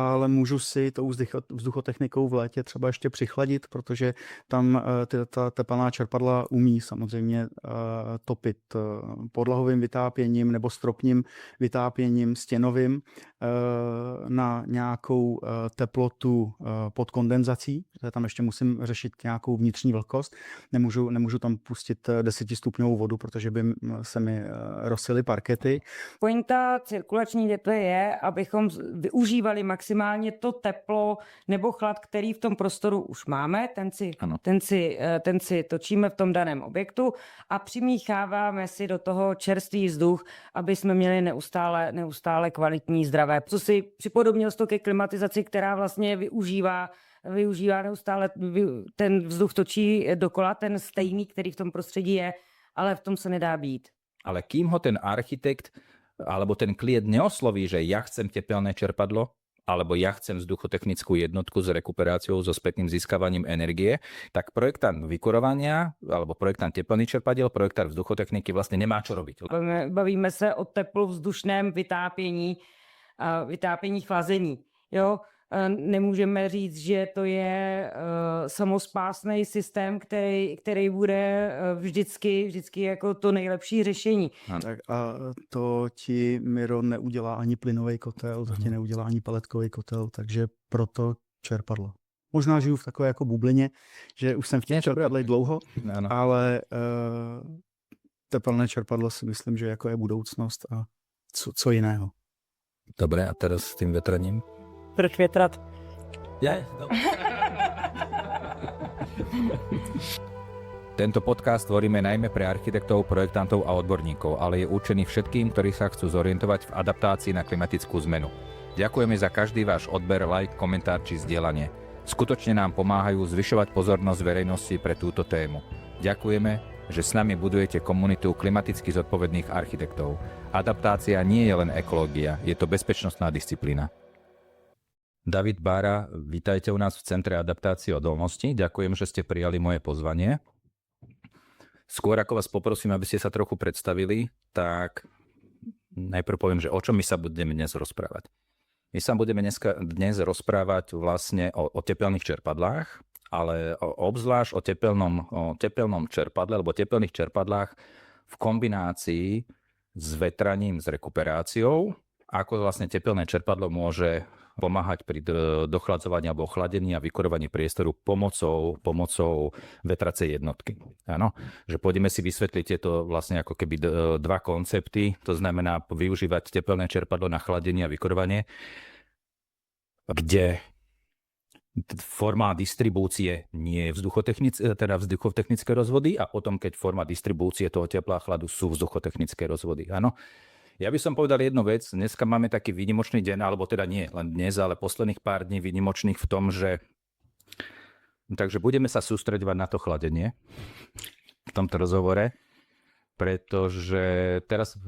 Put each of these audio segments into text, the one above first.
ale můžu si tou vzduchotechnikou v létě třeba ještě přichladit, protože tam ta tepelná čerpadla umí samozřejmě topit podlahovým vytápěním nebo stropním vytápěním, stěnovým na nějakou teplotu pod kondenzací, protože tam ještě musím řešit nějakou vnitřní vlhkost. Nemůžu tam pustit 10stupňovou vodu, protože by se mi rozsyly parkety. Pointa cirkulační větve je, abychom využívali maximálně to teplo nebo chlad, který v tom prostoru už máme, ten si točíme v tom daném objektu a přimícháváme si do toho čerstvý vzduch, aby jsme měli neustále kvalitní zdravé. Co si připodobnil to ke klimatizaci, která vlastně využívá neustále, ten vzduch točí dokola, ten stejný, který v tom prostředí je, ale v tom se nedá být. Ale kým ho ten architekt alebo ten klient neosloví, že ja chcem tepelné čerpadlo, alebo ja chcem vzduchotechnickú jednotku s rekuperáciou, so spätným získavaním energie, tak projektant vykurovania alebo projektant teplných čerpadiel, projektant vzduchotechniky vlastne nemá čo robiť. Bavíme se o teplovzdušném vytápění chlazení. Jo? Nemůžeme říct, že to je samospásný systém, který bude vždycky jako to nejlepší řešení. Tak a to ti, Miro, neudělá ani plynový kotel, to ti neudělá ani peletkový kotel, takže proto čerpadlo. Možná žiju v takové jako bublině, že už jsem v těch čerpadlech dlouho, ale tepelné čerpadlo si myslím, že jako je budoucnost a co jiného. Dobre, a teraz s tým vetraním? Proč větrat? Tento podcast tvoríme najmä pre architektov, projektantov a odborníkov, ale je určený všetkým, ktorí sa chcú zorientovať v adaptácii na klimatickú zmenu. Ďakujeme za každý váš odber, like, komentár či zdieľanie. Skutočne nám pomáhajú zvyšovať pozornosť verejnosti pre túto tému. Ďakujeme, že s nami budujete komunitu klimaticky zodpovedných architektov. Adaptácia nie je len ekológia, je to bezpečnostná disciplína. David Bára, vítajte u nás v Centre adaptácie odolnosti. Ďakujem, že ste prijali moje pozvanie. Skôr ako vás poprosím, aby ste sa trochu predstavili, tak najprv poviem, že o čom my sa budeme dnes rozprávať. My sa budeme dnes rozprávať vlastne o tepelných čerpadlách, ale obzvlášť o tepelnom čerpadle, alebo tepelných čerpadlách v kombinácii s vetraním, s rekuperáciou, ako vlastne tepelné čerpadlo môže pomáhať pri dochladzovaní alebo ochladení a vykurovaní priestoru pomocou vetracej jednotky. Áno, že pôjdeme si vysvetliť tieto vlastne ako keby dva koncepty, to znamená využívať tepelné čerpadlo na chladenie a vykurovanie, kde forma distribúcie nie je vzduchotechnické rozvody a potom, keď forma distribúcie toho tepla a chladu sú vzduchotechnické rozvody. Áno. Ja by som povedal jednu vec. Dneska máme taký výnimočný deň, alebo teda nie len dnes, ale posledných pár dní výnimočných v tom, že takže budeme sa sústreďovať na to chladenie v tomto rozhovore, pretože teraz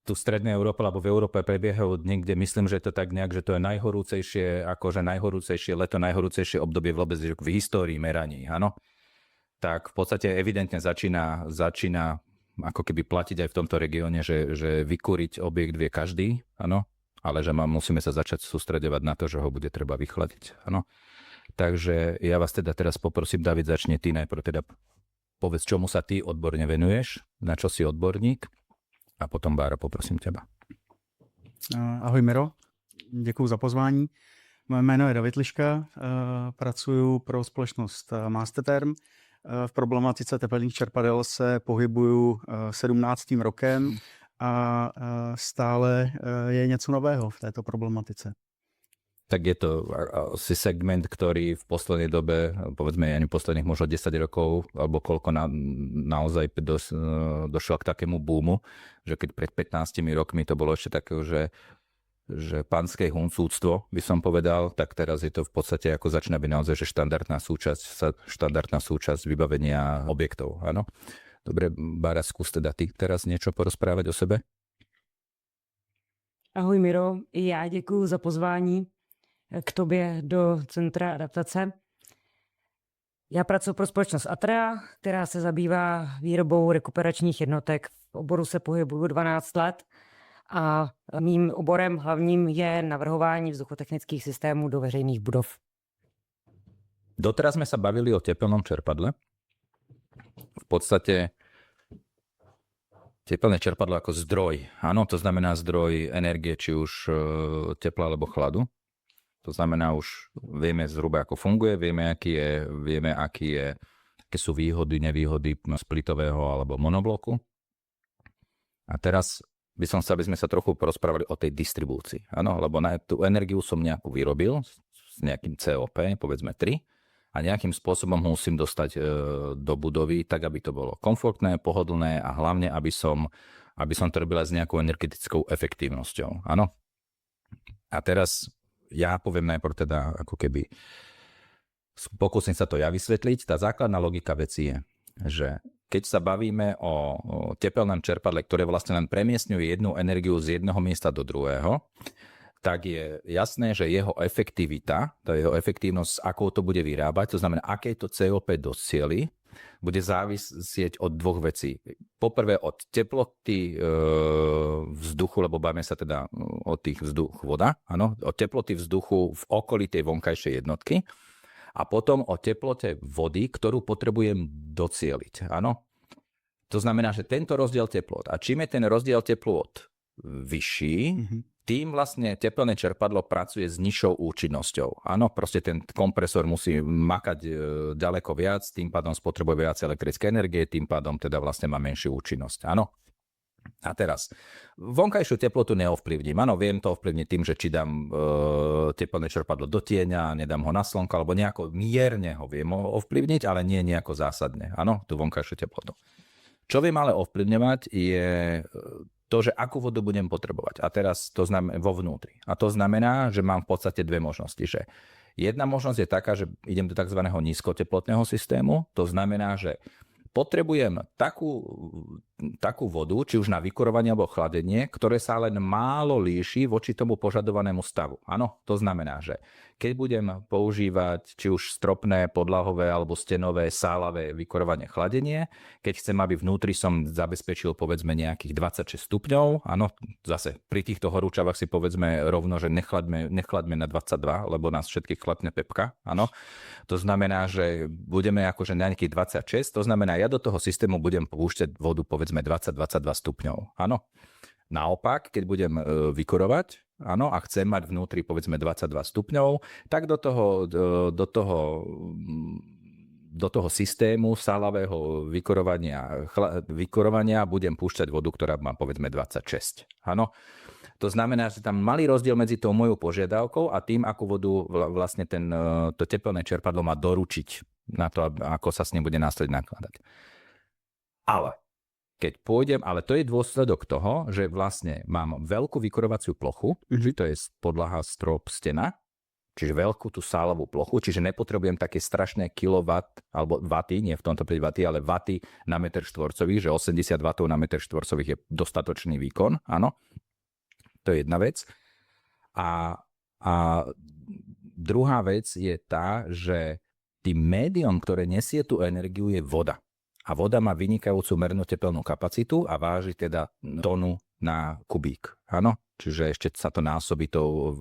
tu v Strednej Európe alebo v Európe prebiehajú dni, kde myslím, že to tak nejak, že to je najhorúcejšie leto, najhorúcejšie obdobie vôbec v histórii meraní, áno. Tak v podstate evidentne začína ako keby platiť aj v tomto regióne, že vykúriť objekt vie každý, áno, ale že musíme sa začať sústreďovať na to, že ho bude treba vychladiť, áno. Takže ja vás teda teraz poprosím, David, začne ty najprv teda povedz, čomu sa ty odborne venuješ, na čo si odborník a potom Bára, poprosím teba. Ahoj Miro, děkuju za pozvání. Moje jméno je David Liška, pracuju pro společnost Masterterm. V problematice tepelných čerpadel se pohybuju 17. rokem a stále je něco nového v této problematice. Tak je to asi segment, ktorý v poslednej dobe, povedzme ani posledných možno 10 rokov, alebo koľko naozaj došiel k takému boomu, že keď pred 15 rokmi to bolo ešte také, že pánske huncúctvo, by som povedal, tak teraz je to v podstate ako začína byť naozaj, že štandardná súčasť vybavenia objektov, áno. Dobre, Bára, skús teda ty teraz niečo porozprávať o sebe. Ahoj Miro, já děkuju za pozvání k tobě do Centra adaptace. Já pracuji pro společnost Atrea, která se zabývá výrobou rekuperačních jednotek. V oboru se pohybuju 12 let a mým oborem hlavním je navrhování vzduchotechnických systémů do veřejných budov. Doteraz sme sa bavili o tepelnom čerpadle. V podstate tepelné čerpadlo ako zdroj. Áno, to znamená zdroj energie, či už tepla alebo chladu. To znamená, už vieme zhruba, ako funguje, vieme, aké sú výhody, nevýhody splitového alebo monobloku. A teraz by som chcel, aby sme sa trochu porozprávali o tej distribúcii. Áno, lebo na tú energiu som nejakú vyrobil s nejakým COP, povedzme 3, a nejakým spôsobom ho musím dostať do budovy, tak aby to bolo komfortné, pohodlné a hlavne, aby som to robila s nejakou energetickou efektívnosťou. Áno. A teraz ja poviem najprv teda ako keby pokúsim sa to ja vysvetliť. Tá základná logika veci je, že keď sa bavíme o tepelnom čerpadle, ktoré vlastne len premiestňuje jednu energiu z jedného miesta do druhého, tak je jasné, že jeho efektivita, tá jeho efektívnosť, akou to bude vyrábať, to znamená, aké to COP docieli, bude závisieť od dvoch vecí. Poprvé od teploty vzduchu, lebo bavíme sa teda o tých voda, áno, od teploty vzduchu v okolí tej vonkajšej jednotky a potom o teplote vody, ktorú potrebujem docieliť, áno. To znamená, že tento rozdiel teplot, a čím je ten rozdiel teplot vyšší, tým vlastne tepelné čerpadlo pracuje s nižšou účinnosťou. Áno, proste ten kompresor musí makať ďaleko viac, tým pádom spotrebuje viac elektrické energie, tým pádom teda vlastne má menšiu účinnosť. Áno. A teraz, vonkajšiu teplotu neovplyvním. Áno, viem to ovplyvniť tým, že či dám tepelné čerpadlo do tieňa, nedám ho na slnko, alebo nejako mierne ho viem ovplyvniť, ale nie nejako zásadne. Áno, tú vonkajšiu teplotu. Čo viem ale ovplyvňovať je to, že akú vodu budem potrebovať. A teraz to znamená vo vnútri. A to znamená, že mám v podstate dve možnosti. Že jedna možnosť je taká, že idem do tzv. Nízkoteplotného systému. To znamená, že potrebujem takú vodu, či už na vykurovanie alebo chladenie, ktoré sa len málo líši voči tomu požadovanému stavu. Áno, to znamená, že keď budem používať či už stropné, podlahové alebo stenové, sálavé vykurovanie, chladenie, keď chcem, aby vnútri som zabezpečil povedzme nejakých 26 stupňov, áno, zase pri týchto horúčavách si povedzme rovno, že nechladme na 22, lebo nás všetkých chlapne pepka, áno. To znamená, že budeme akože na nejakých 26, to znamená, ja do toho systému budem púšťať vodu povedzme 20-22 stupňov, áno. Naopak, keď budem vykurovať, áno, a chcem mať vnútri povedzme 22 stupňov, tak do toho systému sálavého vykurovania budem púšťať vodu, ktorá má povedzme 26. Áno. To znamená, že tam malý rozdiel medzi tou mojou požiadavkou a tým, akú vodu vlastne to tepelné čerpadlo má doručiť na to, ako sa s ním bude následne nakladať. Ale keď pôjdem, ale to je dôsledok toho, že vlastne mám veľkú vykurovaciu plochu, čiže to je podlaha, strop, stena, čiže veľkú tú sálovú plochu, čiže nepotrebujem také strašné kilowatt, alebo waty, nie v tomto prípade waty, ale waty na meter štvorcový, že 80 W na meter štvorcových je dostatočný výkon, áno. To je jedna vec. A druhá vec je tá, že tým médium, ktoré nesie tú energiu, je voda. A voda má vynikajúcu mernú tepelnú kapacitu a váži teda tonu na kubík. Áno? Čiže ešte sa to násobí tou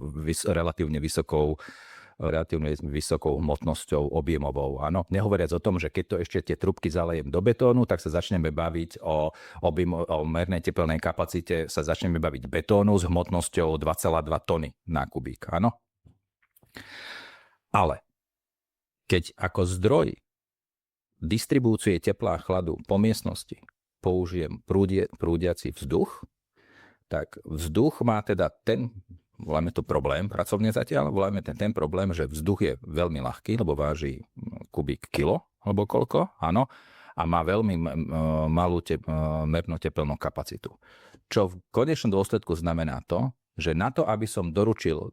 relatívne vysokou hmotnosťou objemovou. Áno? Nehovoriac o tom, že keď to ešte tie trubky zalejem do betónu, tak sa začneme baviť o mernej tepelnej kapacite, sa začneme baviť betónu s hmotnosťou 2,2 tony na kubík. Áno? Ale keď ako zdroj distribúcie tepla a chladu po miestnosti použijem prúdiaci vzduch, tak vzduch má teda voláme to problém, pracovne zatiaľ, voláme ten problém, že vzduch je veľmi ľahký, lebo váži kubík kilo, alebo koľko, áno, a má veľmi malú mernú tepelnú kapacitu. Čo v konečnom dôsledku znamená to, že na to, aby som doručil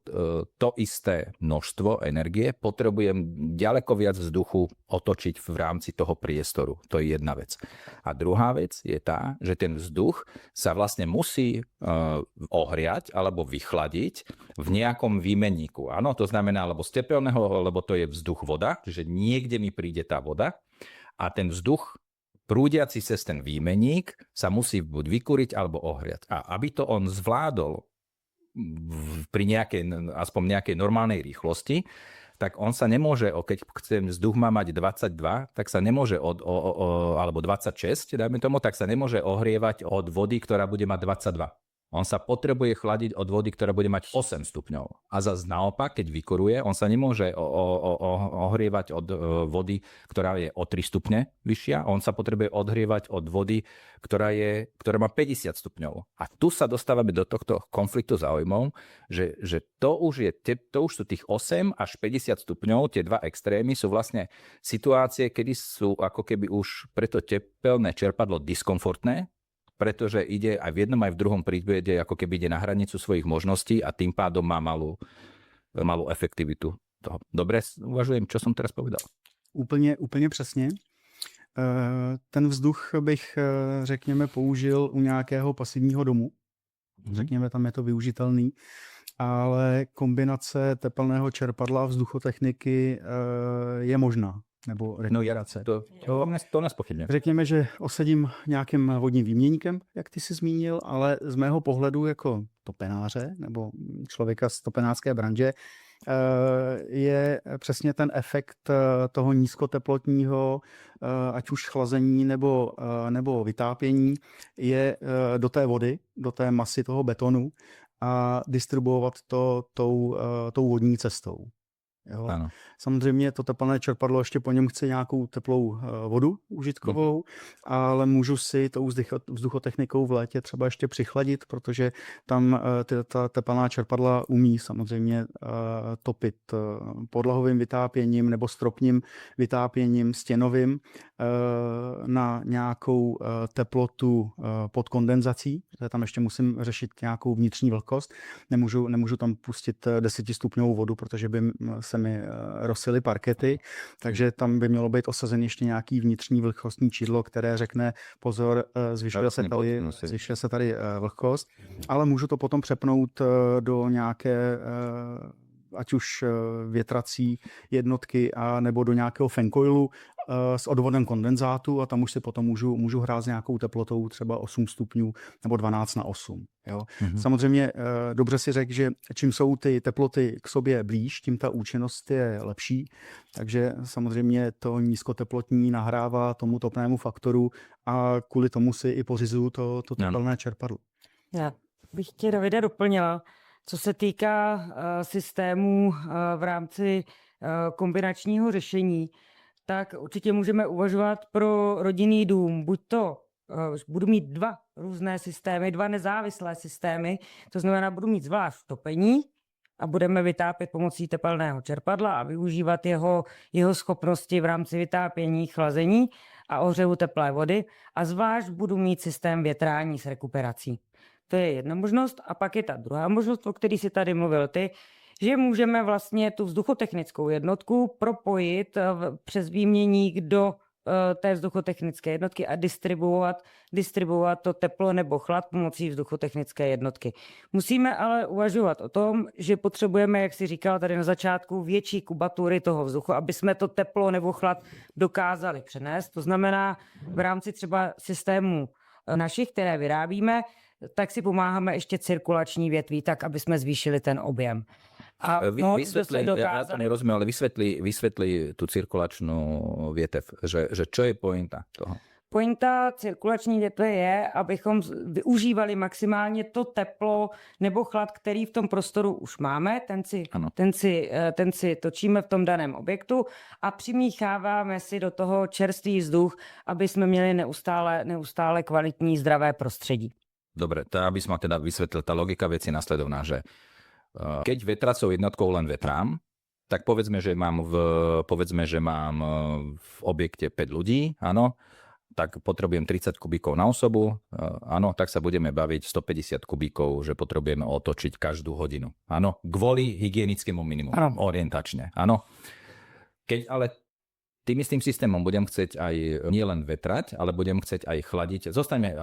to isté množstvo energie, potrebujem ďaleko viac vzduchu otočiť v rámci toho priestoru. To je jedna vec. A druhá vec je tá, že ten vzduch sa vlastne musí ohriať alebo vychladiť v nejakom výmenníku. Áno, to znamená, alebo z tepelného, lebo to je vzduch voda, čiže niekde mi príde tá voda a ten vzduch prúdiaci cez ten výmeník sa musí buď vykúriť alebo ohriať. A aby to on zvládol pri aspoň nejakej normálnej rýchlosti, tak on sa nemôže, keď vzduch má mať 22, tak sa nemôže alebo 26, dajme tomu, tak sa nemôže ohrievať od vody, ktorá bude mať 22. On sa potrebuje chladiť od vody, ktorá bude mať 8 stupňov. A zase naopak, keď vykuruje, on sa nemôže ohrievať od vody, ktorá je o 3 stupne vyššia. On sa potrebuje odhrievať od vody, ktorá má 50 stupňov. A tu sa dostávame do tohto konfliktu záujmov, že to už sú tých 8 až 50 stupňov, tie dva extrémy sú vlastne situácie, kedy sú ako keby už pre to tepelné čerpadlo diskomfortné, pretože ide aj v jednom, aj v druhom prípade, ako keby ide na hranicu svojich možností a tým pádom má malú efektivitu toho. Dobre, uvažujem, čo som teraz povedal. Úplně přesně. Ten vzduch bych, řekněme, použil u nějakého pasivního domu. Řekněme, tam je to využitelný. Ale kombinace tepelného čerpadla a vzduchotechniky je možná. Nebo rekuperace. To nespochybně. Řekněme, že osedím nějakým vodním výměníkem, jak ty jsi zmínil, ale z mého pohledu jako topenáře nebo člověka z topenářské branže je přesně ten efekt toho nízkoteplotního, ať už chlazení nebo vytápění, je do té vody, do té masy toho betonu a distribuovat to tou vodní cestou. Jo. Ano. Samozřejmě to tepelné čerpadlo ještě po něm chce nějakou teplou vodu užitkovou, ale můžu si tou vzduchotechnikou v létě třeba ještě přichladit, protože tam ta tepelná čerpadla umí samozřejmě topit podlahovým vytápěním nebo stropním vytápěním, stěnovým na nějakou teplotu pod kondenzací, protože tam ještě musím řešit nějakou vnitřní vlhkost. Nemůžu tam pustit 10stupňovou vodu, protože by se mi rozsily parkety, takže tam by mělo být osazen ještě nějaký vnitřní vlhkostní čidlo, které řekne pozor, zvyšuje se tady vlhkost, ale můžu to potom přepnout do nějaké ať už větrací jednotky a nebo do nějakého fancoilu s odvodem kondenzátu a tam už si potom můžu hrát s nějakou teplotou třeba 8 stupňů nebo 12 na 8. Jo. Samozřejmě dobře si řekl, že čím jsou ty teploty k sobě blíž, tím ta účinnost je lepší, takže samozřejmě to nízkoteplotní nahrává tomu topnému faktoru a kvůli tomu si i pořizuju to tepelné čerpadlo. Já bych tě, Davide, doplnila. Co se týká systémů v rámci kombinačního řešení, tak určitě můžeme uvažovat pro rodinný dům. Buď to budu mít dva různé systémy, dva nezávislé systémy, to znamená, budu mít zvlášť topení a budeme vytápět pomocí tepelného čerpadla a využívat jeho schopnosti v rámci vytápění, chlazení a ohřevu teplé vody a zvlášť budu mít systém větrání s rekuperací. To je jedna možnost a pak je ta druhá možnost, o který si tady mluvil ty, že můžeme vlastně tu vzduchotechnickou jednotku propojit přes výměník do té vzduchotechnické jednotky a distribuovat to teplo nebo chlad pomocí vzduchotechnické jednotky. Musíme ale uvažovat o tom, že potřebujeme, jak si říkal tady na začátku, větší kubatury toho vzduchu, aby jsme to teplo nebo chlad dokázali přenést. To znamená v rámci třeba systémů našich, které vyrábíme, tak si pomáháme ještě cirkulační větví, tak aby jsme zvýšili ten objem. A ja to nerozumiem, ale vysvetli tú cirkulačnú větev, že čo je pointa toho? Pointa cirkulační větve je, abychom využívali maximálně to teplo nebo chlad, který v tom prostoru už máme, ten si točíme v tom daném objektu a přimícháváme si do toho čerstvý vzduch, aby jsme měli neustále kvalitní zdravé prostředí. Dobre, aby som teda vysvetlil, tá logika veci je nasledovná, že keď vetracou jednotkou len vetrám, tak povedzme, že mám v objekte 5 ľudí, áno, tak potrebujem 30 kubíkov na osobu, áno, tak sa budeme baviť 150 kubíkov, že potrebujeme otočiť každú hodinu, áno, kvôli hygienickému minimumu, orientačne, áno. Keď ale tým istým systémom budem chcieť aj nielen vetrať, ale budem chcieť aj chladiť. Zostaňme,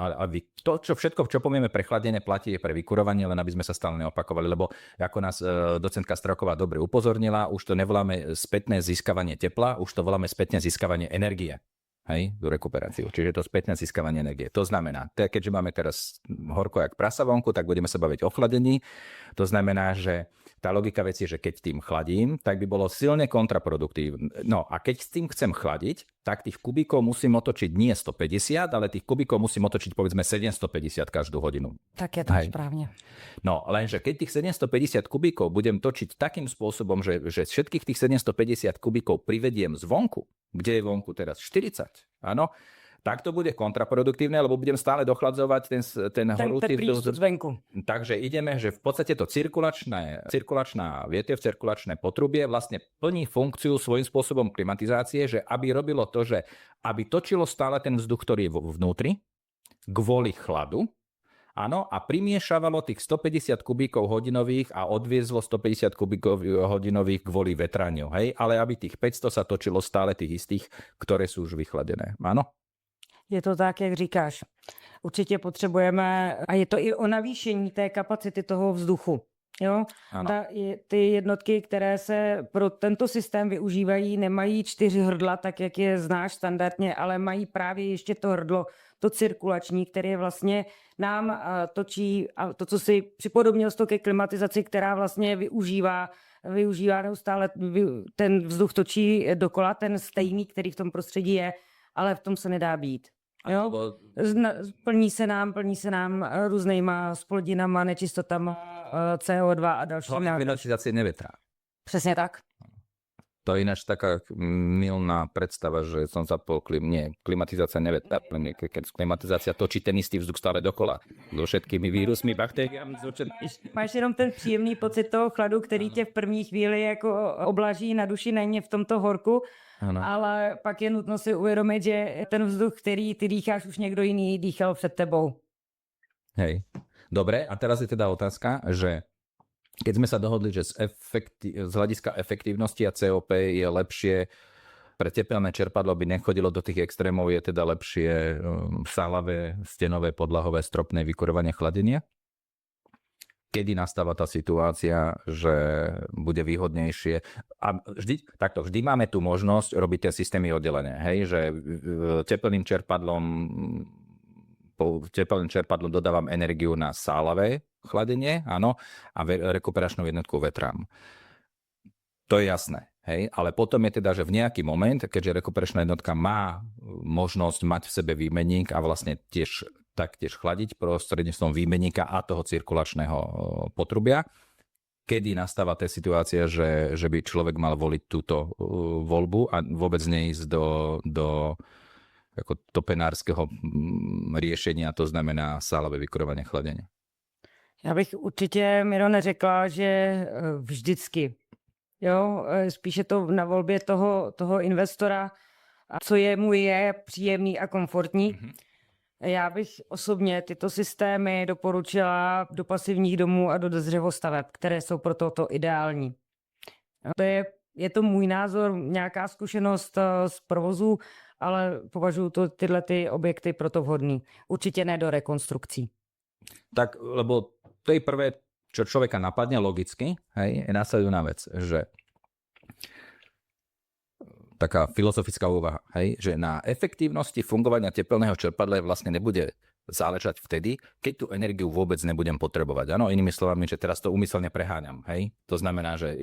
to, všetko, čo povieme pre chladenie, platí pre vykurovanie, len aby sme sa stále neopakovali, lebo ako nás docentka Straková dobre upozornila, už to nevoláme spätné získavanie tepla, už to voláme spätné získavanie energie. hej, tú rekuperáciu. Čiže to spätné získavanie energie. To znamená, keďže máme teraz horko jak prasa vonku, tak budeme sa baviť o chladení. To znamená, že tá logika veci je, že keď tým chladím, tak by bolo silne kontraproduktívne. No a keď s tým chcem chladiť, tak tých kubíkov musím otočiť nie 150, ale tých kubíkov musím otočiť povedzme 750 každú hodinu. Tak je to správne. No, lenže keď tých 750 kubíkov budem točiť takým spôsobom, že všetkých tých 750 kubíkov privediem zvonku, kde je vonku teraz 40, áno, tak to bude kontraproduktívne, lebo budem stále dochladzovať ten horúci prístup zvenku. Takže ideme, že v podstate to cirkulačná vietev, cirkulačné potrubie vlastne plní funkciu svojím spôsobom klimatizácie, že aby robilo to, že aby točilo stále ten vzduch, ktorý je vnútri, kvôli chladu, áno, a primiešavalo tých 150 kubíkov hodinových a odviezlo 150 kubíkov hodinových kvôli vetraniu, hej, ale aby tých 500 sa točilo stále tých istých, ktoré sú už vychladené, áno? Je to tak, jak říkáš. Určitě potřebujeme, a je to i o navýšení té kapacity toho vzduchu. Jo? Ty jednotky, které se pro tento systém využívají, nemají 4 hrdla, tak jak je znáš standardně, ale mají právě ještě to hrdlo, to cirkulační, které vlastně nám točí, a to, co si připodobnil to ke klimatizaci, která vlastně využívá neustále, ten vzduch točí dokola, ten stejný, který v tom prostředí je, ale v tom se nedá být. Jo? Plní se nám různýma splodinama, nečistotama, CO2 a další. Klimatizácie nevetrá. Přesně tak. To je ináč taká mylná predstava, že som zapol klimatizácia nevetrá. Keď klimatizácia točí ten istý vzduch stále dokola. So všetkými vírusmi, baktériami. Máš jenom ten příjemný pocit toho chladu, který tě v první chvíli jako oblaží na duši, nejmě v tomto horku. Ano. Ale pak je nutno si uvědomit, že ten vzduch, který ty dýcháš, už někdo jiný dýchal před tebou. Hej. Dobre, a teraz je teda otázka, že keď sme sa dohodli, že z hľadiska efektívnosti a COP je lepšie pre tepelné čerpadlo, by nechodilo do tých extrémov, je teda lepšie sálavé, stenové, podlahové, stropné vykurovanie chladenia? Kedy nastáva tá situácia, že bude výhodnejšie? A vždy máme tú možnosť robiť tie systémy oddelené. Hej? Že teplným čerpadlom dodávam energiu na sálavé chladenie, áno, a rekuperačnú jednotku vetrám. To je jasné. Hej? Ale potom je teda, že v nejaký moment, keďže rekuperačná jednotka má možnosť mať v sebe výmenník a vlastne taktiež chladiť prostredníctvom výmenníka a toho cirkulačného potrubia, kedy nastáva tá situácia, že by človek mal voliť túto voľbu a vôbec neísť do ako topenárskeho riešenia, to znamená sálové vykurovanie chladenia. Já bych určitě, Miro, neřekla, že vždycky. Jo, spíše to na volbě toho investora, co je příjemný a komfortní. Mm-hmm. Já bych osobně tyto systémy doporučila do pasivních domů a do dřevostaveb, které jsou pro toto ideální. Je to můj názor, nějaká zkušenost z provozu, ale považuji tyhle objekty proto vhodný. Určitě ne do rekonstrukcí. Tak, lebo to je prvé, čo človeka napadne logicky, hej, je následujúca vec, že taká filozofická úvaha, hej, že na efektívnosti fungovania tepelného čerpadla vlastne nebude záležať vtedy, keď tú energiu vôbec nebudem potrebovať. Áno, inými slovami, že teraz to úmyselne preháňam, hej. To znamená, že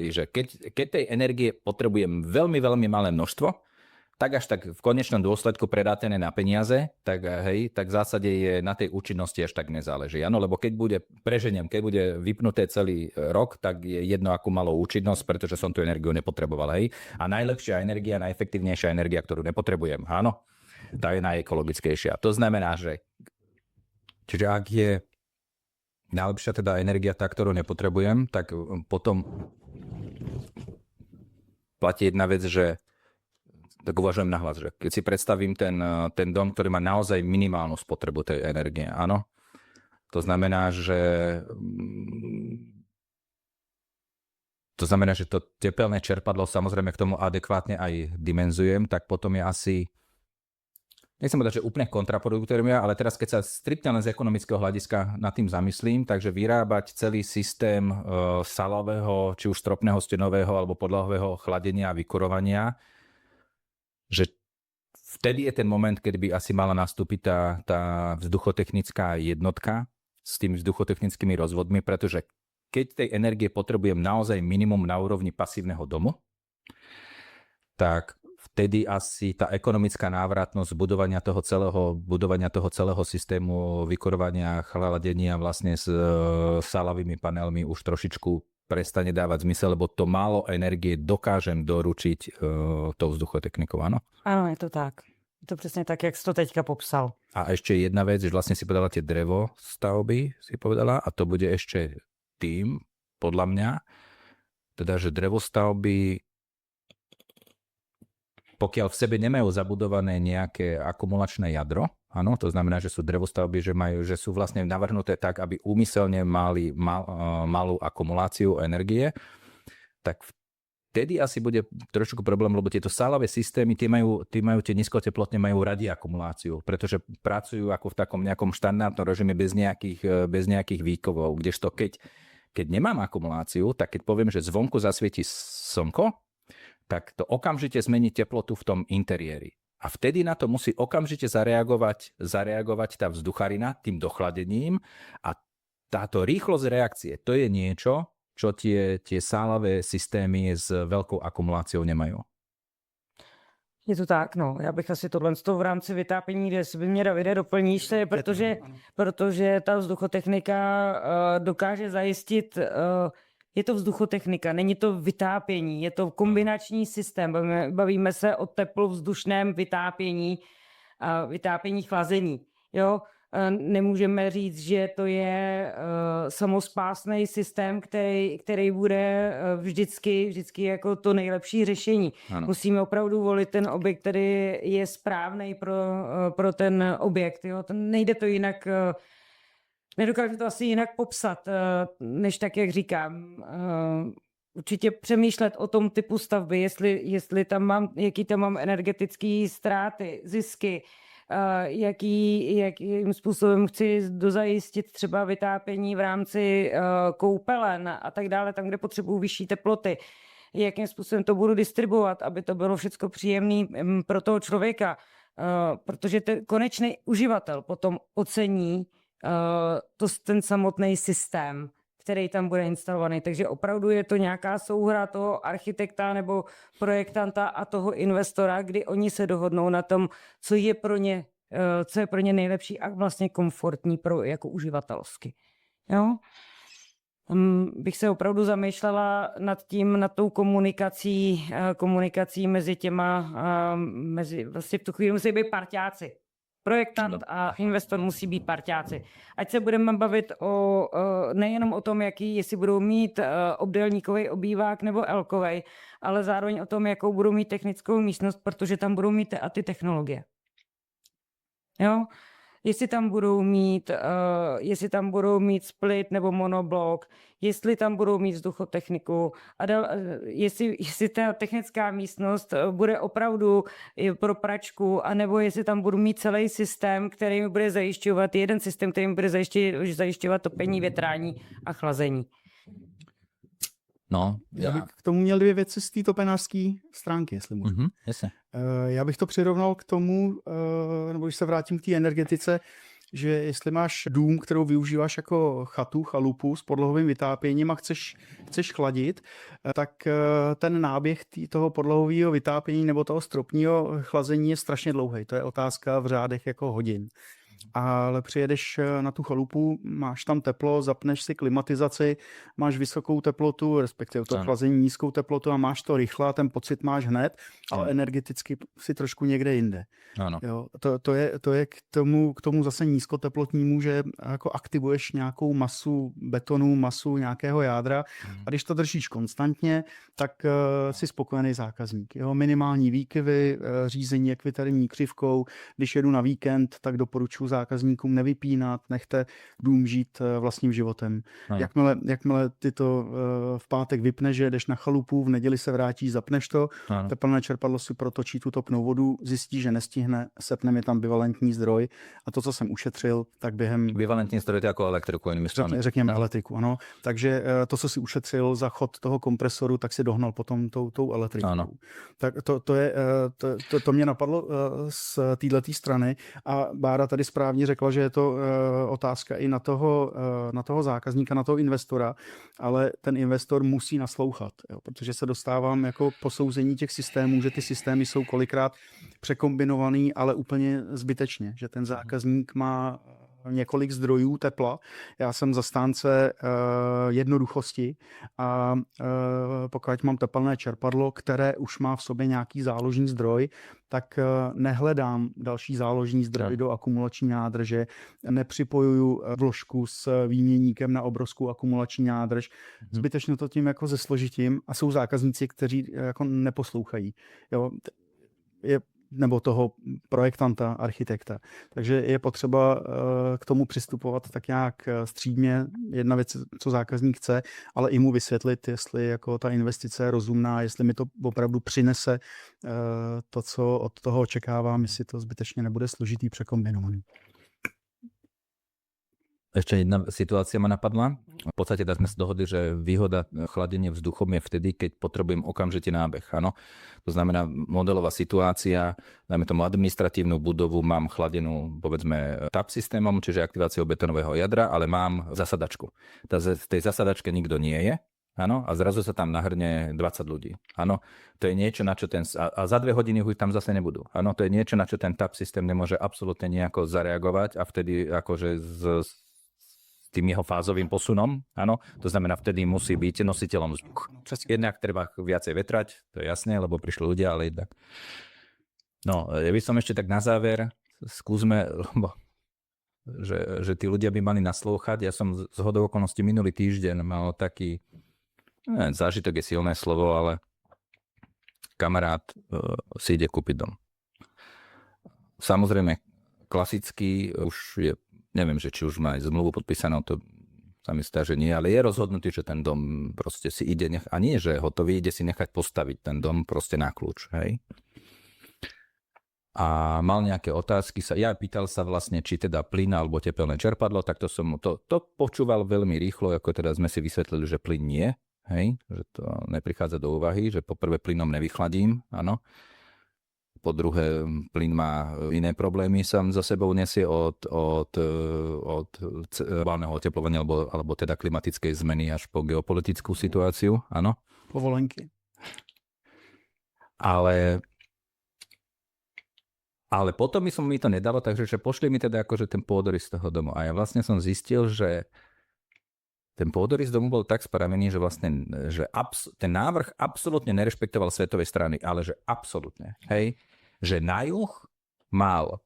keď tej energie potrebujem veľmi, veľmi malé množstvo, tak až tak v konečnom dôsledku predátené na peniaze, tak hej, tak v zásade je na tej účinnosti až tak nezáleží. Áno, lebo keď bude vypnuté celý rok, tak je jedno, akú malú účinnosť, pretože som tú energiu nepotreboval, hej. A najlepšia energia, najefektívnejšia energia, ktorú nepotrebujem, áno, tá je najekologickejšia. To znamená, že čiže ak je najlepšia teda energia tá, ktorú nepotrebujem, tak potom platí jedna vec, že tak uvažujem nahlas, že keď si predstavím ten dom, ktorý má naozaj minimálnu spotrebu tej energie, áno. To znamená, že to tepelné čerpadlo samozrejme k tomu adekvátne aj dimenzujem, tak potom je asi, nechcem povedať, že úplne kontraproduktívne, ale teraz keď sa striktne len z ekonomického hľadiska nad tým zamyslím, takže vyrábať celý systém salového, či už stropného, stenového alebo podlahového chladenia a vykurovania, že v vtedy je ten moment, keď by asi mala nastúpiť tá vzduchotechnická jednotka s tými vzduchotechnickými rozvodmi, pretože keď tej energie potrebujem naozaj minimum na úrovni pasívneho domu, tak vtedy asi tá ekonomická návratnosť budovania toho celého systému vykurovania, chladenia vlastne s sálavými panelmi už trošičku prestane dávať zmysel, lebo to málo energie dokážem doručiť tou vzduchotechnikou, áno? Áno, je to tak. Je to přesně tak, jak jsi to teďka popsal. A ešte jedna vec, že vlastne si povedala tie drevostavby, si povedala, a to bude ešte tým, podľa mňa, teda, že drevostavby, pokiaľ v sebe nemajú zabudované nejaké akumulačné jadro, áno, to znamená, že sú drevostavby, že sú vlastne navrhnuté tak, aby úmyselne mali malú akumuláciu energie, tak vtedy asi bude trošku problém, lebo tieto sálavé systémy, tie majú tie nízkoteplotné, majú radi akumuláciu, pretože pracujú ako v takom nejakom štandardnom režime bez nejakých výkovov, kdežto keď nemám akumuláciu, tak keď poviem, že zvonku zasvieti slnko, tak to okamžite zmení teplotu v tom interiéri. A vtedy na to musí okamžite zareagovať tá vzducharina tým dochladením a táto rýchlosť reakcie, to je niečo, čo tie sálavé systémy s veľkou akumuláciou nemajú. Je to tak, no. Já bych asi tohle v rámci vytápění, kde by mě Davide doplníš, to je protože ta vzduchotechnika dokáže zajistit, je to vzduchotechnika, není to vytápění, je to kombinační systém. Bavíme se o teplovzdušném vytápění a vytápění chlazení. Jo? Nemůžeme říct, že to je samospásný systém, který bude vždycky jako to nejlepší řešení. Ano. Musíme opravdu volit ten objekt, který je správný pro ten objekt. Jo? Nejde to jinak, nedokážu to asi jinak popsat, než tak, jak říkám. Určitě přemýšlet o tom typu stavby, jestli jaký tam mám energetické ztráty, zisky, jakým způsobem chci dozajistit třeba vytápění v rámci koupelen a tak dále, tam, kde potřebuju vyšší teploty, jakým způsobem to budu distribuovat, aby to bylo všechno příjemné pro toho člověka, protože ten konečný uživatel potom ocení ten samotný systém, který tam bude instalovaný. Takže opravdu je to nějaká souhra toho architekta nebo projektanta a toho investora, kdy oni se dohodnou na tom, co je pro ně nejlepší a vlastně komfortní jako uživatelsky. Jo? Bych se opravdu zamýšlela nad tou komunikací mezi těma, vlastně v tu chvíli musí být parťáci. Projektant a investor musí být parťáci. Ať se budeme bavit nejenom o tom, jestli budou mít obdélníkový obývák nebo L-kovej, ale zároveň o tom, jakou budou mít technickou místnost, protože tam budou mít ty technologie. Jo? Jestli tam budou mít split nebo monoblok, jestli tam budou mít vzduchotechniku, jestli ta technická místnost bude opravdu pro pračku, anebo jestli tam budu mít celý systém, který mi bude zajišťovat, jeden systém, který mi bude zajišťovat topení, větrání a chlazení. No, já bych k tomu měl dvě věci z té topenářské stránky, jestli můžu. Jasně. Já bych to přirovnal k tomu, nebo když se vrátím k té energetice, že jestli máš dům, kterou využíváš jako chatu, chalupu s podlahovým vytápěním a chceš chladit, tak ten náběh toho podlahového vytápění nebo toho stropního chlazení je strašně dlouhý. To je otázka v řádech jako hodin. Ale přijedeš na tu chalupu, máš tam teplo, zapneš si klimatizaci, máš vysokou teplotu, respektive to chlazení nízkou teplotu a máš to rychle a ten pocit máš hned, ale energeticky si trošku někde jinde. Ano. Jo, to je k tomu zase nízkoteplotnímu, že jako aktivuješ nějakou masu betonu, masu nějakého jádra a když to držíš konstantně, tak jsi spokojený zákazník. Jo, minimální výkyvy, řízení ekvitermní křivkou, když jedu na víkend, tak doporučuji zákazníkům nevypínat, nechte dům žít vlastním životem. Jakmile ty to v pátek vypneš, že jdeš na chalupu, v neděli se vrátíš, zapneš to, tepelné čerpadlo si protočí tu topnou vodu, zjistí, že nestihne, sepne mi tam bivalentní zdroj a to, co jsem ušetřil, tak během... Bivalentní zdroj je jako elektriku, jinými slovy. Řekněme elektriku, ano. Takže to, co si ušetřil za chod toho kompresoru, tak si dohnal potom tou elektrikou. Ano. Tak to mě napadlo z této strany a Bára tady správně řekla, že je to otázka i na toho zákazníka, na toho investora, ale ten investor musí naslouchat, jo, protože se dostávám jako posouzení těch systémů, že ty systémy jsou kolikrát překombinovaný, ale úplně zbytečně, že ten zákazník má několik zdrojů tepla. Já jsem zastánce jednoduchosti a pokud mám tepelné čerpadlo, které už má v sobě nějaký záložní zdroj, tak nehledám další záložní zdroj do akumulační nádrže, nepřipojuju vložku s výměníkem na obrovskou akumulační nádrž. Zbytečně to tím jako zesložitím a jsou zákazníci, kteří jako neposlouchají. Jo, nebo toho projektanta, architekta. Takže je potřeba k tomu přistupovat tak nějak střídmě. Jedna věc, co zákazník chce, ale i mu vysvětlit, jestli jako ta investice je rozumná, jestli mi to opravdu přinese to, co od toho očekávám, jestli to zbytečně nebude složitý, překombinovaný. Ešte jedna situácia ma napadla. V podstate sme sa dohodli, že výhoda chladenia vzduchom je vtedy, keď potrebujem okamžite nábeh. Áno? To znamená modelová situácia, dajme tomu administratívnu budovu, mám chladenú, povedzme, TAP systémom, čiže aktiváciou betónového jadra, ale mám zasadačku. V tej zasadačke nikto nie je. Áno, a zrazu sa tam nahrne 20 ľudí. Áno, to je niečo, na čo a za 2 hodiny už tam zase nebudú. Áno, to je niečo, na čo ten TAP systém nemôže absolútne nejako zareagovať a vtedy akože s tým jeho fázovým posunom, áno, to znamená, vtedy musí byť nositeľom vzduchu. Jednak treba viacej vetrať, to je jasné, lebo prišli ľudia, ale jednak. No, ja by som ešte tak na záver, skúsme, lebo že tí ľudia by mali naslúchať. Ja som z hodou okolností minulý týždeň mal taký, zážitok je silné slovo, ale kamarát si ide kúpiť dom. Samozrejme, klasický už je, neviem, že či už má aj zmluvu podpísanú, to sa mi zdá, že nie, ale je rozhodnutý, že ten dom proste si ide, a nie, že je hotový, ide si nechať postaviť ten dom proste na kľúč, hej. A mal nejaké otázky, ja pýtal sa vlastne, či teda plyn alebo tepelné čerpadlo, tak to som to počúval veľmi rýchlo, ako teda sme si vysvetlili, že plyn nie, hej, že to neprichádza do úvahy, že poprvé plynom nevychladím, áno. Po druhé, plyn má iné problémy, sám za sebou nesie od globálneho oteplovania alebo teda klimatickej zmeny až po geopolitickú situáciu, áno. Povolenky. Ale potom mi to nedalo, takže pošli mi teda akože ten pôdorys z toho domu. A ja vlastne som zistil, že ten pôdorys domu bol tak spravený, že vlastne ten návrh absolútne nerešpektoval svetové strany, ale že absolútne, hej. Že na juh mal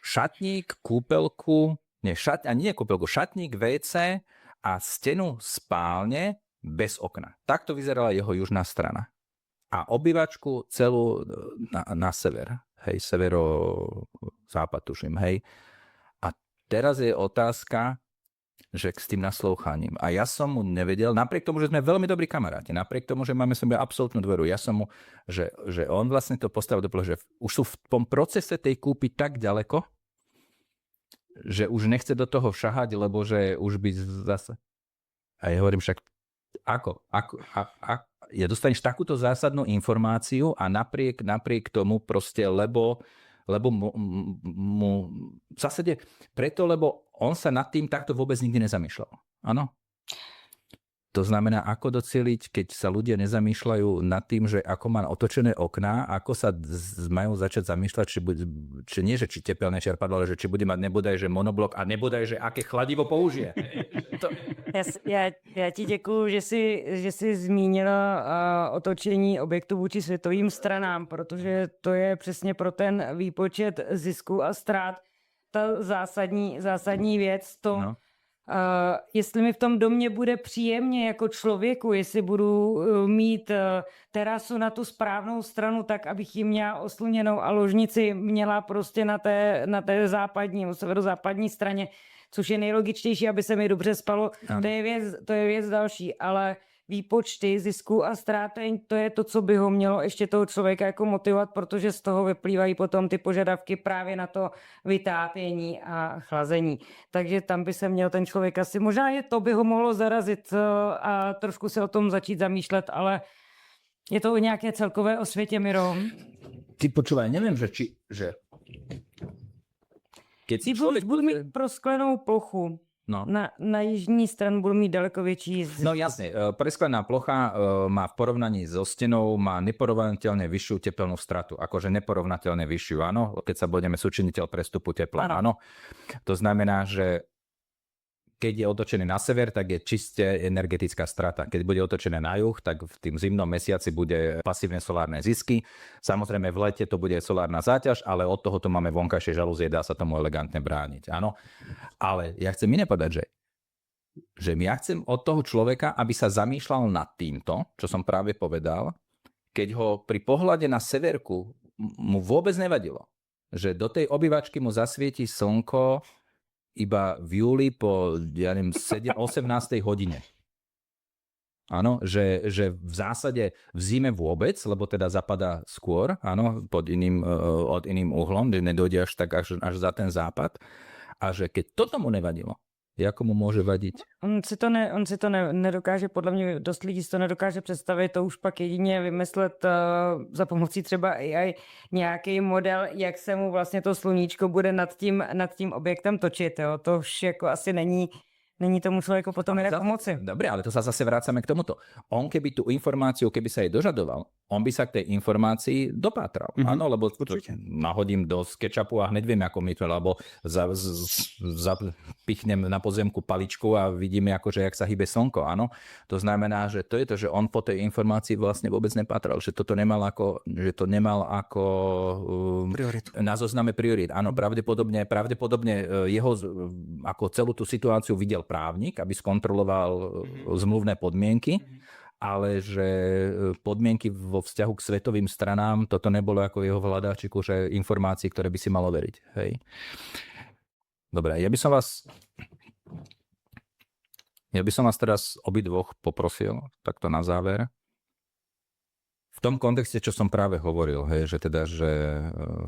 šatník, kúpeľku, šatník, WC a stenu spálne bez okna. Takto vyzerala jeho južná strana. A obývačku celú na sever, hej, severo-západ, tuším, hej. A teraz je otázka, že s tým naslouchaním. A ja som mu nevedel, napriek tomu, že sme veľmi dobrí kamaráti, napriek tomu, že máme sebe absolútnu dôveru, ja som mu, že on vlastne to postavil do že už sú v tom procese tej kúpy tak ďaleko, že už nechce do toho šahať, lebo že už by zase... A ja hovorím však, ako ja dostaneš takúto zásadnú informáciu a napriek tomu proste, lebo mu v zásade preto, lebo on sa nad tým takto vôbec nikdy nezamýšľal. Áno? To znamená, ako docieliť, keď sa ľudia nezamýšľajú nad tým, že ako má otočené okná, ako sa majú začať zamýšľať, či tepelné čerpadlo, ale že či bude mať nebodaj, že monoblok a nebodaj, že aké chladivo použije. Já ti děkuju, že jsi zmínil otočení objektu vůči světovým stranám, protože to je přesně pro ten výpočet zisku a ztrát ta zásadní věc. jestli mi v tom domě bude příjemně jako člověku, jestli budu mít terasu na tu správnou stranu tak, abych ji měla osluněnou a ložnici měla prostě na té západní, severozápadní straně, což je nejlogičtější, aby se mi dobře spalo. To je věc další, ale výpočty zisku a ztráty, to je to, co by ho mělo ještě toho člověka jako motivovat, protože z toho vyplývají potom ty požadavky právě na to vytápění a chlazení. Takže tam by se měl ten člověk asi, možná je to by ho mohlo zarazit a trošku se o tom začít zamýšlet, ale je to o nějaké celkové osvětě, Miro. Ty počúvaj, neviem, že keď si človek... Budu mít prosklenou plochu. No. Na jižní stranu budu mít daleko větší... No jasne, presklená plocha má v porovnaní so stenou má neporovnateľne vyššiu tepelnú stratu, akože neporovnateľne vyššiu, áno, keď sa budeme súčiniteľ prestupu tepla, áno. To znamená, že keď je otočený na sever, tak je čiste energetická strata. Keď bude otočené na juh, tak v tým zimnom mesiaci bude pasívne solárne zisky. Samozrejme v lete to bude solárna záťaž, ale od toho tu máme vonkajšie žalúzie, dá sa tomu elegantne brániť. Áno. Ale ja chcem iné povedať, že ja chcem od toho človeka, aby sa zamýšľal nad týmto, čo som práve povedal, keď ho pri pohľade na severku mu vôbec nevadilo, že do tej obývačky mu zasvieti slnko iba v júli po, ja neviem, 18. hodine. Áno, že v zásade v zime vôbec, lebo teda zapadá skôr, áno, od iným uhlom, že nedojde až za ten západ. A že keď toto mu nevadilo, jako mu může vadit? On si to nedokáže, podle mě dost lidí si to nedokáže představit, to už pak jedině vymyslet za pomocí třeba AI nějaký model, jak se mu vlastně to sluníčko bude nad tím objektem točit. Jo? To už jako asi není tomu človeku potom jinak pomoci. Dobre, ale to sa zase vrácame k tomuto. On keby tú informáciu, keby sa jej dožadoval, on by sa k tej informácii dopátral. Áno, lebo nahodím do SketchUpu a hneď viem, ako my to, alebo zapichnem na pozemku paličku a vidíme, akože, jak sa hýbe slnko. Áno, to znamená, že to je to, že on po tej informácii vlastne vôbec nepátral, že toto nemal ako, prioritu. Na zozname priorit. Áno, pravdepodobne jeho ako celú tú situáciu videl právnik, aby skontroloval zmluvné podmienky, ale že podmienky vo vzťahu k svetovým stranám, toto nebolo ako jeho v hľadáčiku, že informácií, ktoré by si malo veriť. Hej. Dobre, ja by som vás teraz obidvoch poprosil, takto na záver, v tom kontexte, čo som práve hovoril, hej, že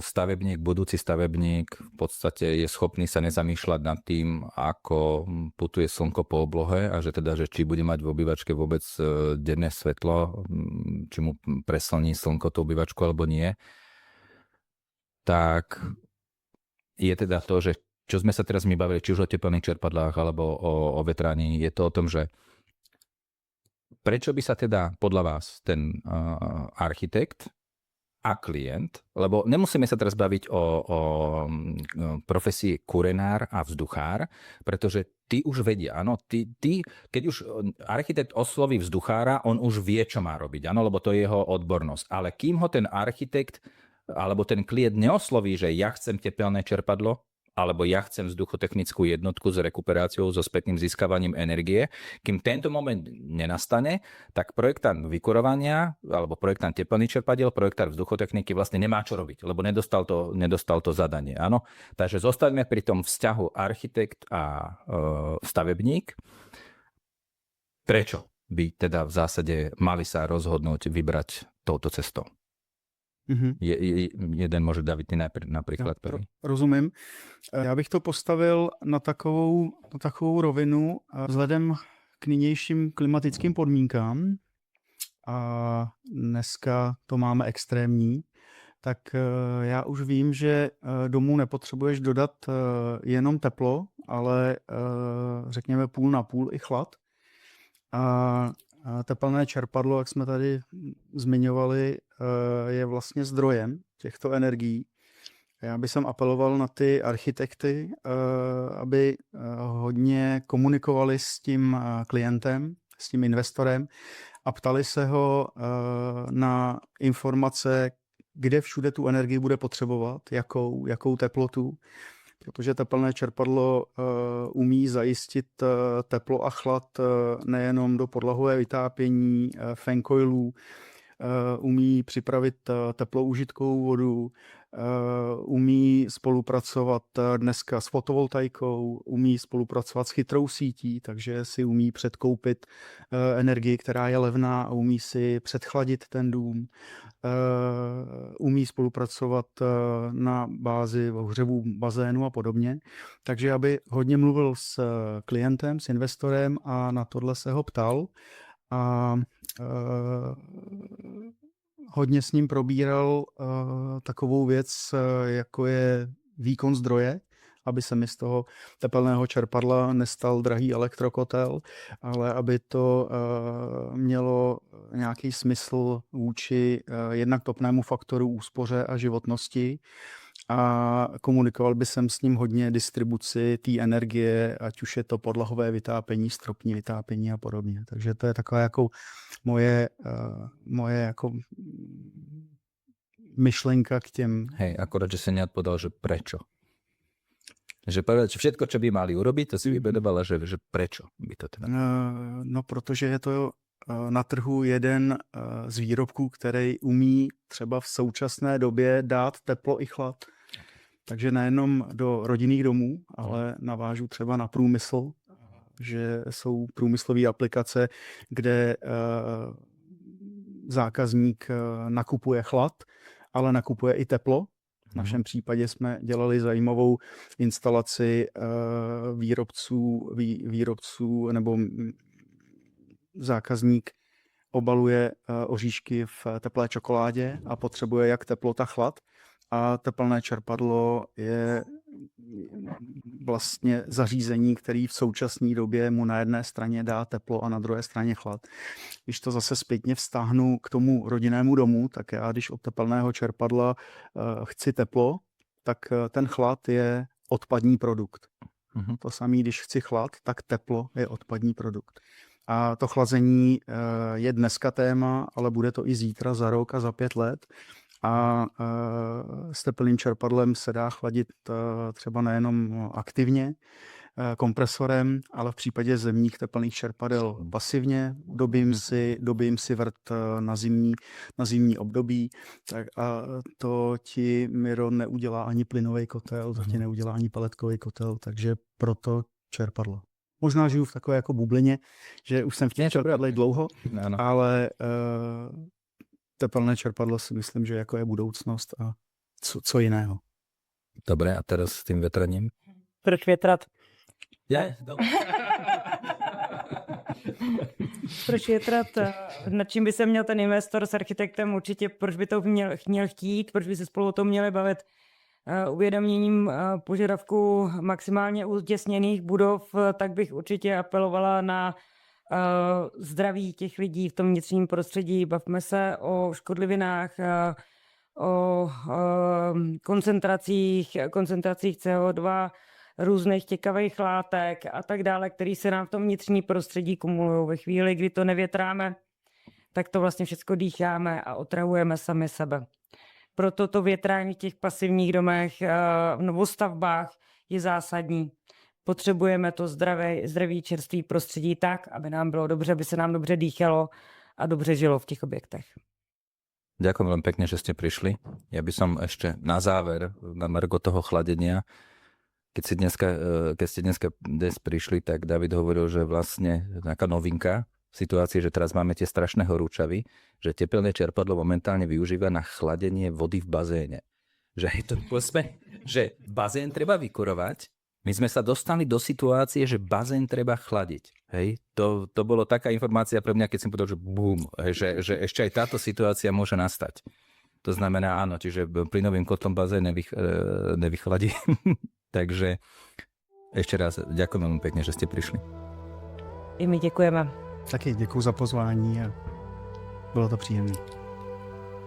stavebník, budúci stavebník v podstate je schopný sa nezamýšľať nad tým, ako putuje slnko po oblohe a že či bude mať v obývačke vôbec denné svetlo, či mu preslní slnko tú obývačku alebo nie, tak je teda to, že čo sme sa teraz my bavili, či už o tepelných čerpadlách alebo o vetraní, je to o tom, že prečo by sa teda podľa vás ten architekt a klient, lebo nemusíme sa teraz baviť o profesii kurenár a vzduchár, pretože tí už vedia, áno, keď už architekt osloví vzduchára, on už vie, čo má robiť, áno, lebo to je jeho odbornosť. Ale kým ho ten architekt alebo ten klient neosloví, že ja chcem tepelné čerpadlo, alebo ja chcem vzduchotechnickú jednotku s rekuperáciou, so spätným získavaním energie. Kým tento moment nenastane, tak projektant vykurovania alebo projektant teplných čerpadiel, projektár vzduchotechniky vlastne nemá čo robiť, lebo nedostal to zadanie. Áno? Takže zostaňme pri tom vzťahu architekt a stavebník. Prečo by teda v zásade mali sa rozhodnúť vybrať touto cestou? Jeden může David, ty například první. Rozumím. Já bych to postavil na takovou rovinu vzhledem k nynějším klimatickým podmínkám a dneska to máme extrémní, tak já už vím, že domů nepotřebuješ dodat jenom teplo, ale řekněme půl na půl i chlad. A tepelné čerpadlo, jak jsme tady zmiňovali, je vlastně zdrojem těchto energií. Já bych apeloval na ty architekty, aby hodně komunikovali s tím klientem, s tím investorem a ptali se ho na informace, kde všude tu energii bude potřebovat, jakou teplotu. protože tepelné čerpadlo umí zajistit teplo a chlad nejenom do podlahové vytápění, fan coilů, umí připravit teplou užitkovou vodu, umí spolupracovat dneska s fotovoltaikou, umí spolupracovat s chytrou sítí, takže si umí předkoupit energii, která je levná a umí si předchladit ten dům. Umí spolupracovat na bázi ohřevu bazénu a podobně. Takže aby hodně mluvil s klientem, s investorem a na tohle se ho ptal a hodně s ním probíral takovou věc, jako je výkon zdroje, aby se mi z toho tepelného čerpadla nestal drahý elektrokotel, ale aby to mělo nějaký smysl vůči jednak topnému faktoru, úspoře a životnosti. A komunikoval by jsem s ním hodně distribuci té energie, ať už je to podlahové vytápění, stropní vytápění a podobně. Takže to je taková jako moje jako myšlenka k těm. Hej, akorát, že si neodpovedal, že prečo. Že všetko, čo by mali urobiť, to si vybedovala, že prečo by to teda? No, protože je to na trhu jeden z výrobků, který umí třeba v současné době dát teplo i chlad. Takže nejenom do rodinných domů, ale navážu třeba na průmysl, že jsou průmyslové aplikace, kde zákazník nakupuje chlad, ale nakupuje i teplo. V našem případě jsme dělali zajímavou instalaci výrobců nebo zákazník obaluje oříšky v teplé čokoládě a potřebuje jak teplo, tak chlad. A tepelné čerpadlo je vlastně zařízení, který v současné době mu na jedné straně dá teplo a na druhé straně chlad. Když to zase zpětně vztáhnu k tomu rodinnému domu, tak já, když od tepelného čerpadla chci teplo, tak ten chlad je odpadní produkt. To samé, když chci chlad, tak teplo je odpadní produkt. A to chlazení je dneska téma, ale bude to i zítra, za rok a za 5 let. A s teplným čerpadlem se dá chladit třeba nejenom aktivně kompresorem, ale v případě zemních teplných čerpadel pasivně. Dobím si vrt na zimní období. Tak a to ti, Miro, neudělá ani plynový kotel, to ti neudělá ani peletkový kotel, takže proto čerpadlo. Možná žiju v takové jako bublině, že už jsem v těch čerpadlech dlouho, ale tepelné čerpadlo si myslím, že jako je budoucnost a co jiného. Dobre, a teraz s tým vetraním? Proč větrat? Proč větrat? Nad čím by se měl ten investor s architektem určitě, proč by to měl chtít, proč by se spolu o tom měli bavit? Uvědoměním požadavku maximálně utěsněných budov, tak bych určitě apelovala na zdraví těch lidí v tom vnitřním prostředí. Bavme se o škodlivinách, o koncentracích CO2, různých těkavých látek a tak dále, které se nám v tom vnitřní prostředí kumulují. Ve chvíli, kdy to nevětráme, tak to vlastně všechno dýcháme a otravujeme sami sebe. Proto to větrání v těch pasivních domech, v novostavbách je zásadní. Potřebujeme to zdravý čerstvý prostředí tak, aby nám bylo dobře, aby se nám dobře dýchalo a dobře žilo v těch objektech. Ďakujem veľmi pekne, že ste prišli. Ja by som ešte na záver, na margo toho chladenia, keď ste dnes prišli, tak David hovoril, že vlastne taká novinka v situácii, že teraz máme tie strašné horúčavy, že tepelné čerpadlo momentálne využíva na chladenie vody v bazéne. Že je to že bazén treba vykurovať. My sme sa dostali do situácie, že bazén treba chladiť. Hej? To bolo taká informácia pre mňa, keď som povedal, že bum, že ešte aj táto situácia môže nastať. To znamená áno, čiže plynovým kotlom bazén nevychladí. Takže ešte raz ďakujem veľmi pekne, že ste prišli. I my děkujeme. Taky děkuji za pozvání a bylo to příjemné.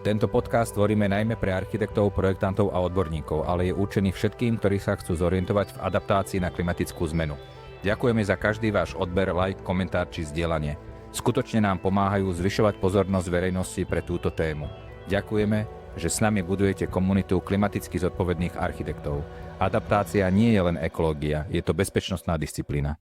Tento podcast tvoríme najmä pre architektov, projektantov a odborníkov, ale je určený všetkým, ktorí sa chcú zorientovať v adaptácii na klimatickú zmenu. Ďakujeme za každý váš odber, like, komentár či zdieľanie. Skutočne nám pomáhajú zvyšovať pozornosť verejnosti pre túto tému. Ďakujeme že s nami budujete komunitu klimaticky zodpovedných architektov. Adaptácia nie je len ekológia, je to bezpečnostná disciplína.